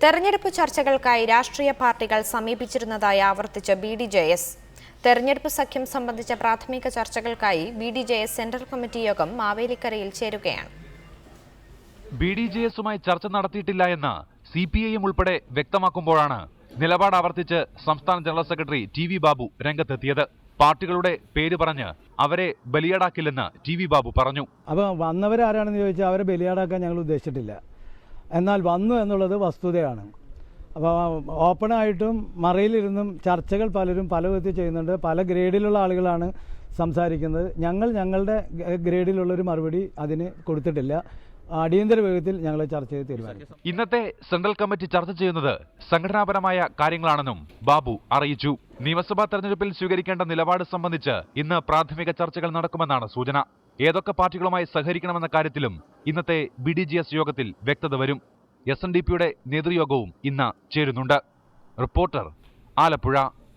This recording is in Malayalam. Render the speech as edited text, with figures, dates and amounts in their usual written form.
തെരഞ്ഞെടുപ്പ് ചർച്ചകൾക്കായി രാഷ്ട്രീയ പാർട്ടികൾ സമീപിച്ചിരുന്നതായി ആവർത്തിച്ച BDJS. തെരഞ്ഞെടുപ്പ് സഖ്യം സംബന്ധിച്ച പ്രാഥമിക ചർച്ചകൾക്കായി BDJS സെൻട്രൽ കമ്മിറ്റി യോഗം മാവേലിക്കരയിൽ ചേരുകയാണ്. BDJSുമായി ചർച്ച നടത്തിയിട്ടില്ല എന്ന് CPIM ഉൾപ്പെടെ വ്യക്തമാക്കുമ്പോഴാണ് നിലപാട് ആവർത്തിച്ച് സംസ്ഥാന ജനറൽ സെക്രട്ടറി TV ബാബു രംഗത്തെത്തിയത്. പാർട്ടികളുടെ പേര് പറഞ്ഞ് അവരെ ബലിയാടാക്കില്ലെന്ന് TV ബാബു പറഞ്ഞു. അപ്പോൾ വന്നവരാരാണെന്ന് ചോദിച്ചാൽ അവരെ ബലിയാടാക്കാൻ ഞങ്ങൾ ഉദ്ദേശിച്ചിട്ടില്ല. എന്നാൽ വന്നു എന്നുള്ളത് വസ്തുതയാണ്. അപ്പോൾ ഓപ്പണായിട്ടും മറയിലിരുന്നും ചർച്ചകൾ പലരും പല വിധത്തിൽ ചെയ്യുന്നുണ്ട്. പല ഗ്രേഡിലുള്ള ആളുകളാണ് സംസാരിക്കുന്നത്. ഞങ്ങളുടെ ഗ്രേഡിലുള്ളൊരു മറുപടി അതിന് കൊടുത്തിട്ടില്ല. അടിയന്തര വേഗത്തിൽ ഞങ്ങൾ ചർച്ച ചെയ്ത് തീരുമാനിക്കും. ഇന്നത്തെ സെൻട്രൽ കമ്മിറ്റി ചർച്ച ചെയ്യുന്നത് സംഘടനാപരമായ കാര്യങ്ങളാണെന്നും ബാബു അറിയിച്ചു. നിയമസഭാ തെരഞ്ഞെടുപ്പിൽ സ്വീകരിക്കേണ്ട നിലപാട് സംബന്ധിച്ച് ഇന്ന് പ്രാഥമിക ചർച്ചകൾ നടക്കുമെന്നാണ് സൂചന. ഏതൊക്കെ പാർട്ടികളുമായി സഹകരിക്കണമെന്ന കാര്യത്തിലും ഇന്നത്തെ BDJS യോഗത്തിൽ വ്യക്തത വരും. SNDPയുടെ നേതൃയോഗവും ഇന്ന് ചേരുന്നുണ്ട്. റിപ്പോർട്ടർ, ആലപ്പുഴ.